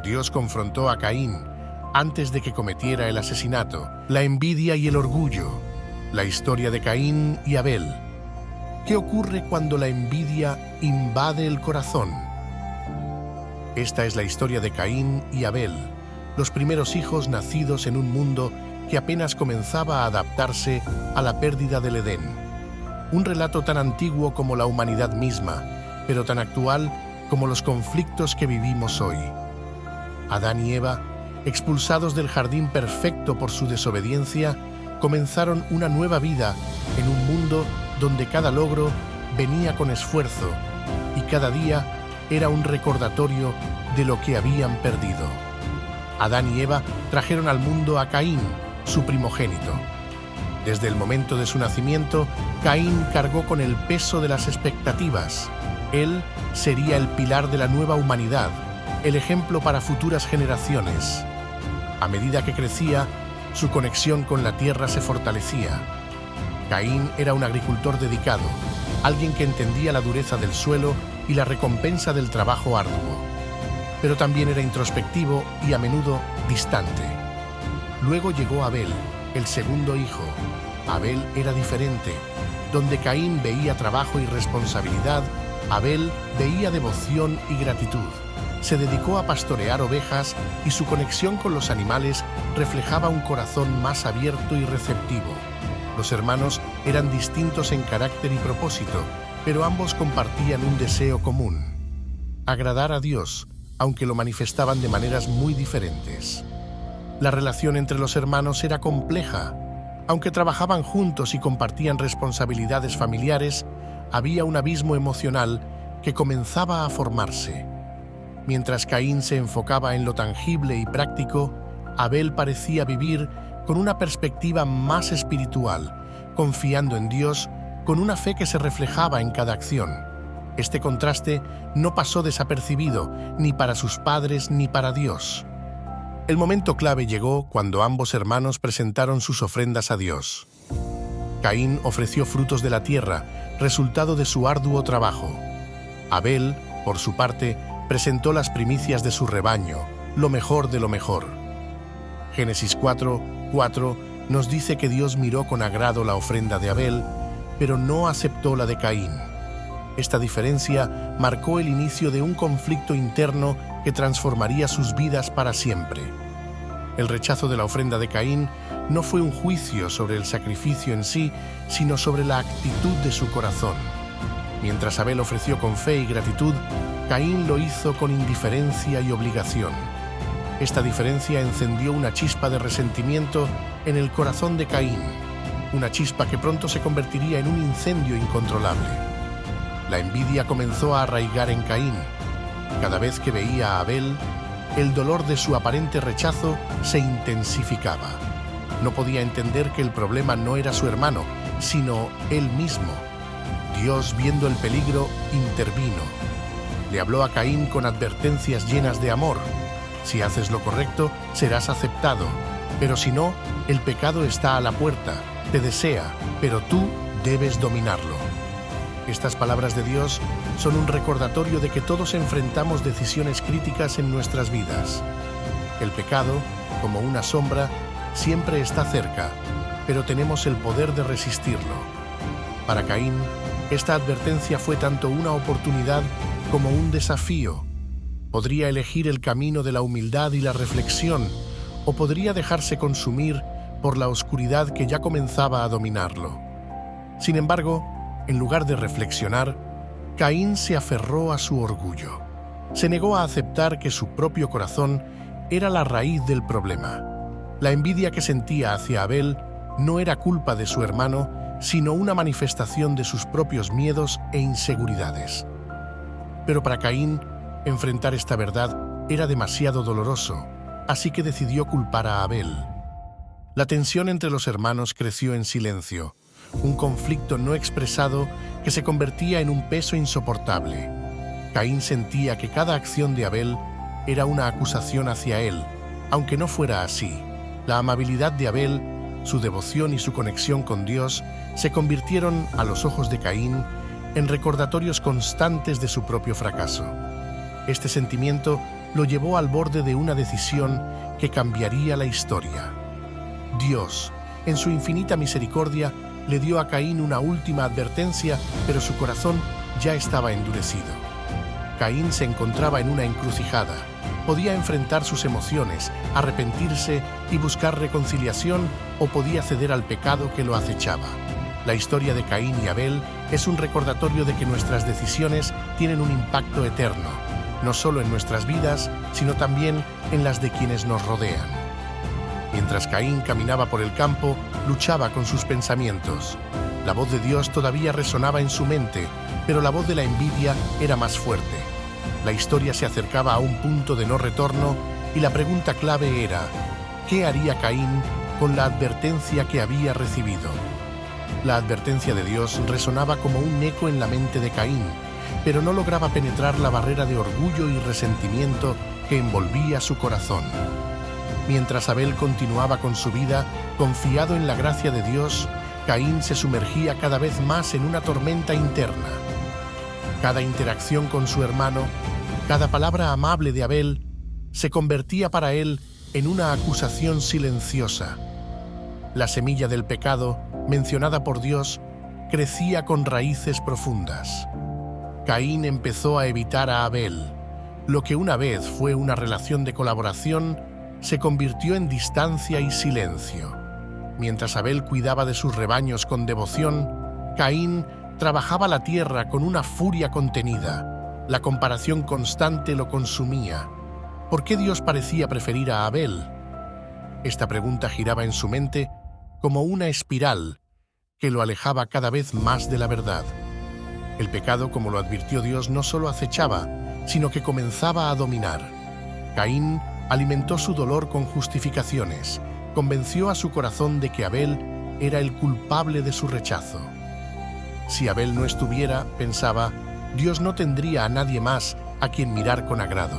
Dios confrontó a Caín antes de que cometiera el asesinato, la envidia y el orgullo. La historia de Caín y Abel. ¿Qué ocurre cuando la envidia invade el corazón? Esta es la historia de Caín y Abel, los primeros hijos nacidos en un mundo que apenas comenzaba a adaptarse a la pérdida del Edén. Un relato tan antiguo como la humanidad misma, pero tan actual como los conflictos que vivimos hoy. Adán y Eva, expulsados del jardín perfecto por su desobediencia, comenzaron una nueva vida en un mundo donde cada logro venía con esfuerzo y cada día era un recordatorio de lo que habían perdido. Adán y Eva trajeron al mundo a Caín, su primogénito. Desde el momento de su nacimiento, Caín cargó con el peso de las expectativas. Él sería el pilar de la nueva humanidad, el ejemplo para futuras generaciones. A medida que crecía, su conexión con la tierra se fortalecía. Caín era un agricultor dedicado, alguien que entendía la dureza del suelo y la recompensa del trabajo arduo. Pero también era introspectivo y a menudo distante. Luego llegó Abel, el segundo hijo. Abel era diferente. Donde Caín veía trabajo y responsabilidad, Abel veía devoción y gratitud. Se dedicó a pastorear ovejas y su conexión con los animales reflejaba un corazón más abierto y receptivo. Los hermanos eran distintos en carácter y propósito, pero ambos compartían un deseo común: agradar a Dios, aunque lo manifestaban de maneras muy diferentes. La relación entre los hermanos era compleja. Aunque trabajaban juntos y compartían responsabilidades familiares, había un abismo emocional que comenzaba a formarse. Mientras Caín se enfocaba en lo tangible y práctico, Abel parecía vivir con una perspectiva más espiritual, confiando en Dios con una fe que se reflejaba en cada acción. Este contraste no pasó desapercibido ni para sus padres ni para Dios. El momento clave llegó cuando ambos hermanos presentaron sus ofrendas a Dios. Caín ofreció frutos de la tierra, resultado de su arduo trabajo. Abel, por su parte, presentó las primicias de su rebaño, lo mejor de lo mejor. Génesis 4:4 nos dice que Dios miró con agrado la ofrenda de Abel, pero no aceptó la de Caín. Esta diferencia marcó el inicio de un conflicto interno que transformaría sus vidas para siempre. El rechazo de la ofrenda de Caín no fue un juicio sobre el sacrificio en sí, sino sobre la actitud de su corazón. Mientras Abel ofreció con fe y gratitud, Caín lo hizo con indiferencia y obligación. Esta diferencia encendió una chispa de resentimiento en el corazón de Caín, una chispa que pronto se convertiría en un incendio incontrolable. La envidia comenzó a arraigar en Caín. Cada vez que veía a Abel, el dolor de su aparente rechazo se intensificaba. No podía entender que el problema no era su hermano, sino él mismo. Dios, viendo el peligro, intervino. Le habló a Caín con advertencias llenas de amor. Si haces lo correcto, serás aceptado. Pero si no, el pecado está a la puerta, te desea, pero tú debes dominarlo. Estas palabras de Dios son un recordatorio de que todos enfrentamos decisiones críticas en nuestras vidas. El pecado, como una sombra, siempre está cerca, pero tenemos el poder de resistirlo. Para Caín, esta advertencia fue tanto una oportunidad como un desafío. Podría elegir el camino de la humildad y la reflexión, o podría dejarse consumir por la oscuridad que ya comenzaba a dominarlo. Sin embargo, en lugar de reflexionar, Caín se aferró a su orgullo. Se negó a aceptar que su propio corazón era la raíz del problema. La envidia que sentía hacia Abel no era culpa de su hermano, sino una manifestación de sus propios miedos e inseguridades. Pero para Caín, enfrentar esta verdad era demasiado doloroso, así que decidió culpar a Abel. La tensión entre los hermanos creció en silencio, un conflicto no expresado que se convertía en un peso insoportable. Caín sentía que cada acción de Abel era una acusación hacia él, aunque no fuera así. La amabilidad de Abel, su devoción y su conexión con Dios se convirtieron, a los ojos de Caín, en recordatorios constantes de su propio fracaso. Este sentimiento lo llevó al borde de una decisión que cambiaría la historia. Dios, en su infinita misericordia, le dio a Caín una última advertencia, pero su corazón ya estaba endurecido. Caín se encontraba en una encrucijada. Podía enfrentar sus emociones, arrepentirse y buscar reconciliación, o podía ceder al pecado que lo acechaba. La historia de Caín y Abel es un recordatorio de que nuestras decisiones tienen un impacto eterno, no solo en nuestras vidas, sino también en las de quienes nos rodean. Mientras Caín caminaba por el campo, luchaba con sus pensamientos. La voz de Dios todavía resonaba en su mente, pero la voz de la envidia era más fuerte. La historia se acercaba a un punto de no retorno y la pregunta clave era: ¿qué haría Caín con la advertencia que había recibido? La advertencia de Dios resonaba como un eco en la mente de Caín, pero no lograba penetrar la barrera de orgullo y resentimiento que envolvía su corazón. Mientras Abel continuaba con su vida, confiado en la gracia de Dios, Caín se sumergía cada vez más en una tormenta interna. Cada interacción con su hermano, cada palabra amable de Abel, se convertía para él en una acusación silenciosa. La semilla del pecado, mencionada por Dios, crecía con raíces profundas. Caín empezó a evitar a Abel. Lo que una vez fue una relación de colaboración se convirtió en distancia y silencio. Mientras Abel cuidaba de sus rebaños con devoción, Caín trabajaba la tierra con una furia contenida. La comparación constante lo consumía. ¿Por qué Dios parecía preferir a Abel? Esta pregunta giraba en su mente como una espiral que lo alejaba cada vez más de la verdad. El pecado, como lo advirtió Dios, no solo acechaba, sino que comenzaba a dominar. Caín alimentó su dolor con justificaciones, convenció a su corazón de que Abel era el culpable de su rechazo. Si Abel no estuviera, pensaba, Dios no tendría a nadie más a quien mirar con agrado.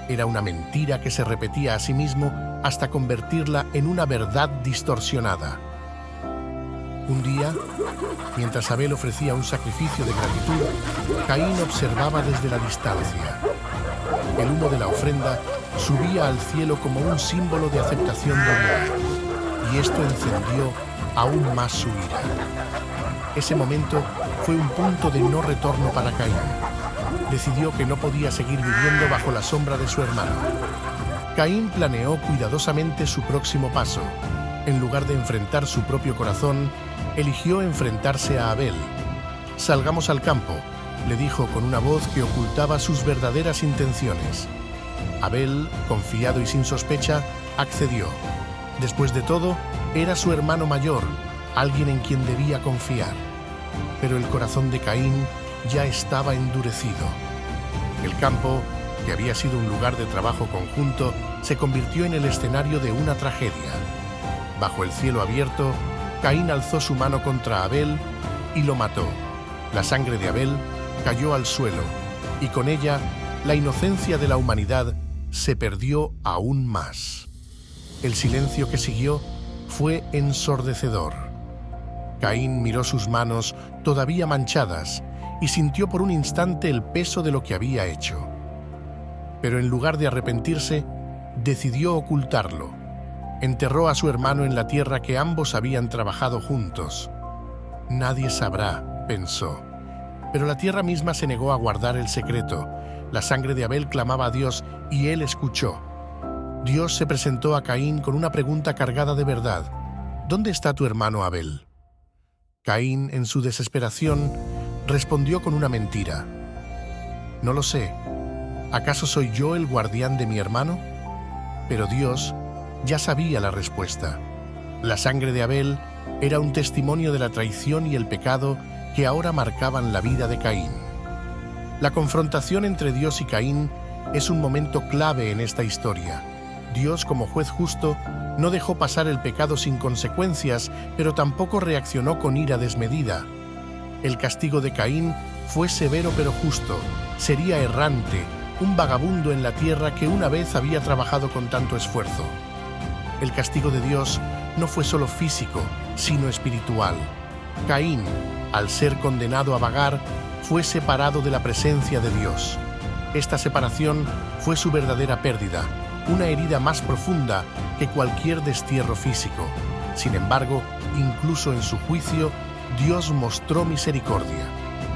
Era una mentira que se repetía a sí mismo hasta convertirla en una verdad distorsionada. Un día, mientras Abel ofrecía un sacrificio de gratitud, Caín observaba desde la distancia. El humo de la ofrenda subía al cielo como un símbolo de aceptación dominante, y esto encendió aún más su ira. Ese momento fue un punto de no retorno para Caín. Decidió que no podía seguir viviendo bajo la sombra de su hermano. Caín planeó cuidadosamente su próximo paso. En lugar de enfrentar su propio corazón, eligió enfrentarse a Abel. «Salgamos al campo», le dijo con una voz que ocultaba sus verdaderas intenciones. Abel, confiado y sin sospecha, accedió. Después de todo, era su hermano mayor, alguien en quien debía confiar. Pero el corazón de Caín ya estaba endurecido. El campo, que había sido un lugar de trabajo conjunto, se convirtió en el escenario de una tragedia. Bajo el cielo abierto, Caín alzó su mano contra Abel y lo mató. La sangre de Abel cayó al suelo, y con ella, la inocencia de la humanidad se perdió aún más. El silencio que siguió fue ensordecedor. Caín miró sus manos todavía manchadas y sintió por un instante el peso de lo que había hecho. Pero en lugar de arrepentirse, decidió ocultarlo. Enterró a su hermano en la tierra que ambos habían trabajado juntos. Nadie sabrá, pensó. Pero la tierra misma se negó a guardar el secreto. La sangre de Abel clamaba a Dios y él escuchó. Dios se presentó a Caín con una pregunta cargada de verdad. ¿Dónde está tu hermano Abel? Caín, en su desesperación, respondió con una mentira. No lo sé. ¿Acaso soy yo el guardián de mi hermano? Pero Dios ya sabía la respuesta. La sangre de Abel era un testimonio de la traición y el pecado que ahora marcaban la vida de Caín. La confrontación entre Dios y Caín es un momento clave en esta historia. Dios, como juez justo, no dejó pasar el pecado sin consecuencias, pero tampoco reaccionó con ira desmedida. El castigo de Caín fue severo pero justo. Sería errante, un vagabundo en la tierra que una vez había trabajado con tanto esfuerzo. El castigo de Dios no fue solo físico, sino espiritual. Caín, al ser condenado a vagar, fue separado de la presencia de Dios. Esta separación fue su verdadera pérdida, una herida más profunda que cualquier destierro físico. Sin embargo, incluso en su juicio, Dios mostró misericordia.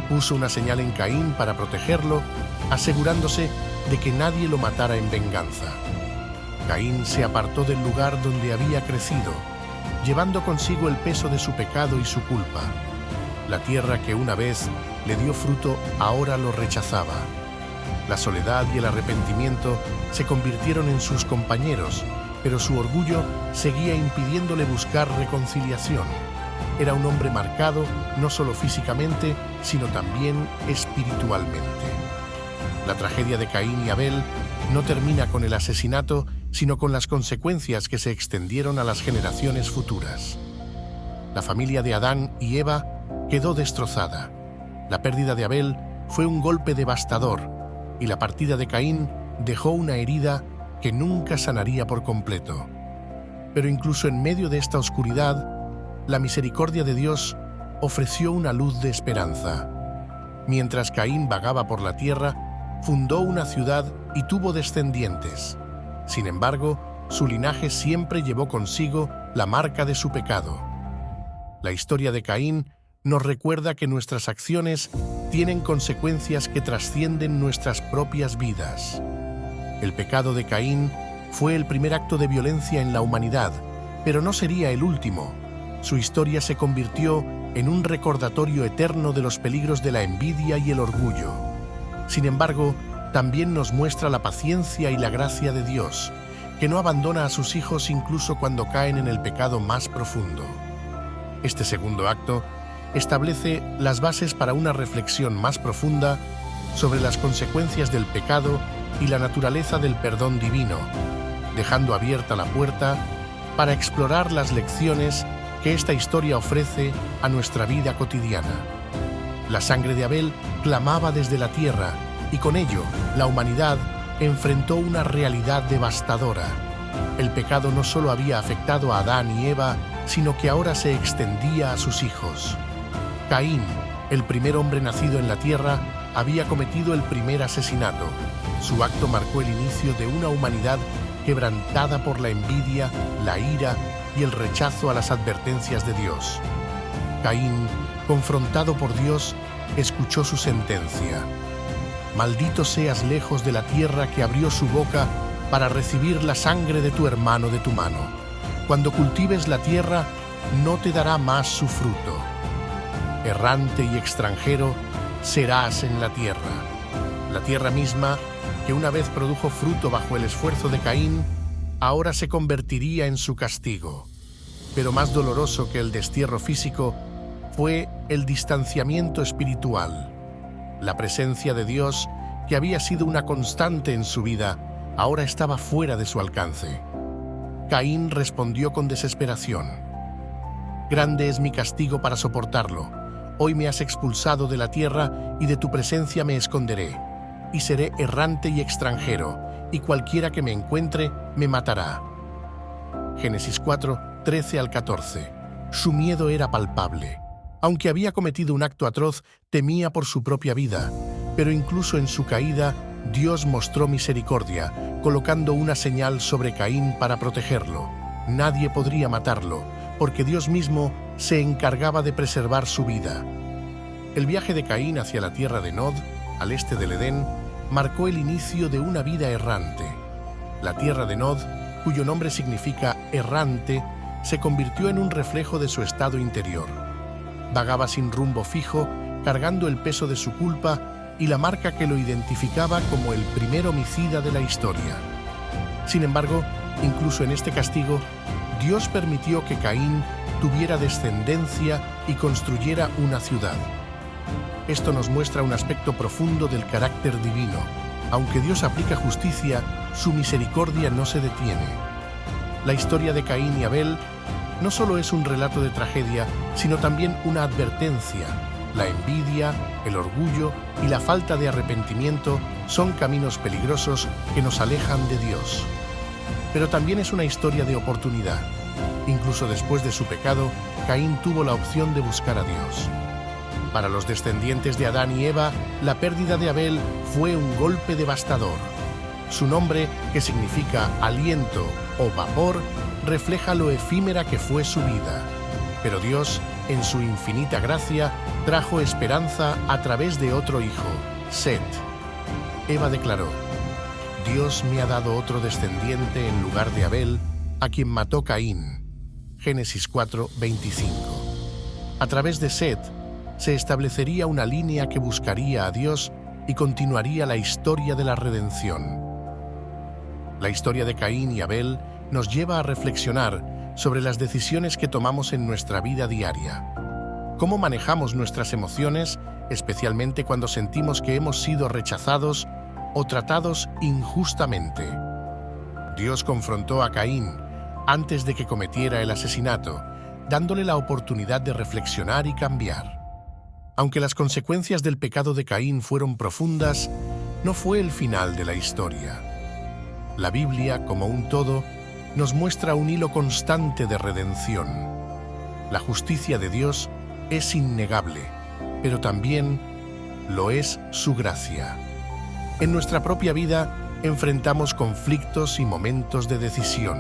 Puso una señal en Caín para protegerlo, asegurándose de que nadie lo matara en venganza. Caín se apartó del lugar donde había crecido, llevando consigo el peso de su pecado y su culpa. La tierra que una vez le dio fruto ahora lo rechazaba. La soledad y el arrepentimiento se convirtieron en sus compañeros, pero su orgullo seguía impidiéndole buscar reconciliación. Era un hombre marcado no solo físicamente, sino también espiritualmente. La tragedia de Caín y Abel no termina con el asesinato, sino con las consecuencias que se extendieron a las generaciones futuras. La familia de Adán y Eva quedó destrozada. La pérdida de Abel fue un golpe devastador, y la partida de Caín dejó una herida que nunca sanaría por completo. Pero incluso en medio de esta oscuridad, la misericordia de Dios ofreció una luz de esperanza. Mientras Caín vagaba por la tierra, fundó una ciudad y tuvo descendientes. Sin embargo, su linaje siempre llevó consigo la marca de su pecado. La historia de Caín nos recuerda que nuestras acciones tienen consecuencias que trascienden nuestras propias vidas. El pecado de Caín fue el primer acto de violencia en la humanidad, pero no sería el último. Su historia se convirtió en un recordatorio eterno de los peligros de la envidia y el orgullo. Sin embargo, también nos muestra la paciencia y la gracia de Dios, que no abandona a sus hijos incluso cuando caen en el pecado más profundo. Este segundo acto establece las bases para una reflexión más profunda sobre las consecuencias del pecado y la naturaleza del perdón divino, dejando abierta la puerta para explorar las lecciones que esta historia ofrece a nuestra vida cotidiana. La sangre de Abel clamaba desde la tierra y con ello la humanidad enfrentó una realidad devastadora. El pecado no solo había afectado a Adán y Eva, sino que ahora se extendía a sus hijos. Caín, el primer hombre nacido en la tierra, había cometido el primer asesinato. Su acto marcó el inicio de una humanidad quebrantada por la envidia, la ira y el rechazo a las advertencias de Dios. Caín, confrontado por Dios, escuchó su sentencia. Maldito seas lejos de la tierra que abrió su boca para recibir la sangre de tu hermano de tu mano. Cuando cultives la tierra, no te dará más su fruto. Errante y extranjero serás en la tierra. La tierra misma, que una vez produjo fruto bajo el esfuerzo de Caín, ahora se convertiría en su castigo. Pero más doloroso que el destierro físico fue el distanciamiento espiritual. La presencia de Dios, que había sido una constante en su vida, ahora estaba fuera de su alcance. Caín respondió con desesperación. Grande es mi castigo para soportarlo. Hoy me has expulsado de la tierra y de tu presencia me esconderé. Y seré errante y extranjero, y cualquiera que me encuentre me matará. Génesis 4, 13 al 14. Su miedo era palpable. Aunque había cometido un acto atroz, temía por su propia vida. Pero incluso en su caída, Dios mostró misericordia, colocando una señal sobre Caín para protegerlo. Nadie podría matarlo, porque Dios mismo se encargaba de preservar su vida. El viaje de Caín hacia la tierra de Nod, al este del Edén, marcó el inicio de una vida errante. La tierra de Nod, cuyo nombre significa errante, se convirtió en un reflejo de su estado interior. Vagaba sin rumbo fijo, cargando el peso de su culpa y la marca que lo identificaba como el primer homicida de la historia. Sin embargo, incluso en este castigo, Dios permitió que Caín tuviera descendencia y construyera una ciudad. Esto nos muestra un aspecto profundo del carácter divino. Aunque Dios aplica justicia, su misericordia no se detiene. La historia de Caín y Abel no solo es un relato de tragedia, sino también una advertencia. La envidia, el orgullo y la falta de arrepentimiento son caminos peligrosos que nos alejan de Dios. Pero también es una historia de oportunidad. Incluso después de su pecado, Caín tuvo la opción de buscar a Dios. Para los descendientes de Adán y Eva, la pérdida de Abel fue un golpe devastador. Su nombre, que significa aliento o vapor, refleja lo efímera que fue su vida. Pero Dios, en su infinita gracia, trajo esperanza a través de otro hijo, Set. Eva declaró: Dios me ha dado otro descendiente en lugar de Abel, a quien mató Caín. Génesis 4:25. A través de Set, se establecería una línea que buscaría a Dios y continuaría la historia de la redención. La historia de Caín y Abel nos lleva a reflexionar sobre las decisiones que tomamos en nuestra vida diaria. ¿Cómo manejamos nuestras emociones, especialmente cuando sentimos que hemos sido rechazados o tratados injustamente? Dios confrontó a Caín antes de que cometiera el asesinato, dándole la oportunidad de reflexionar y cambiar. Aunque las consecuencias del pecado de Caín fueron profundas, no fue el final de la historia. La Biblia, como un todo, nos muestra un hilo constante de redención. La justicia de Dios es innegable, pero también lo es su gracia. En nuestra propia vida enfrentamos conflictos y momentos de decisión.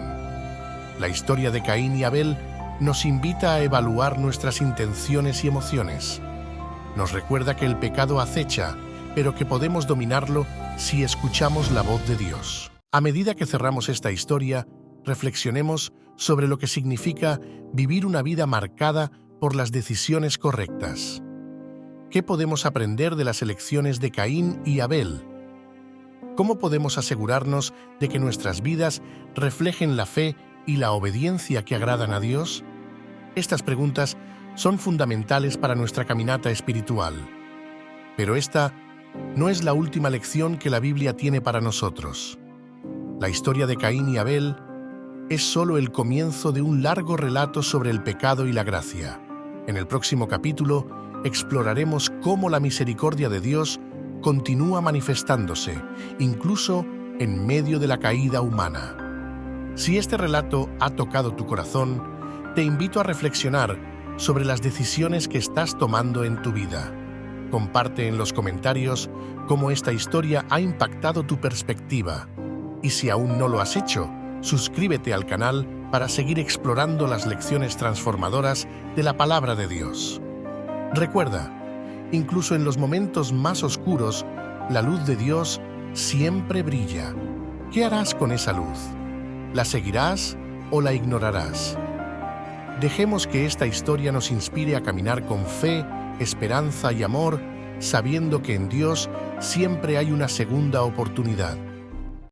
La historia de Caín y Abel nos invita a evaluar nuestras intenciones y emociones. Nos recuerda que el pecado acecha, pero que podemos dominarlo si escuchamos la voz de Dios. A medida que cerramos esta historia, reflexionemos sobre lo que significa vivir una vida marcada por las decisiones correctas. ¿Qué podemos aprender de las elecciones de Caín y Abel? ¿Cómo podemos asegurarnos de que nuestras vidas reflejen la fe y la obediencia que agradan a Dios? Estas preguntas son fundamentales para nuestra caminata espiritual. Pero esta no es la última lección que la Biblia tiene para nosotros. La historia de Caín y Abel es solo el comienzo de un largo relato sobre el pecado y la gracia. En el próximo capítulo exploraremos cómo la misericordia de Dios continúa manifestándose, incluso en medio de la caída humana. Si este relato ha tocado tu corazón, te invito a reflexionar sobre las decisiones que estás tomando en tu vida. Comparte en los comentarios cómo esta historia ha impactado tu perspectiva. Y si aún no lo has hecho, suscríbete al canal para seguir explorando las lecciones transformadoras de la palabra de Dios. Recuerda, incluso en los momentos más oscuros, la luz de Dios siempre brilla. ¿Qué harás con esa luz? ¿La seguirás o la ignorarás? Dejemos que esta historia nos inspire a caminar con fe, esperanza y amor, sabiendo que en Dios siempre hay una segunda oportunidad.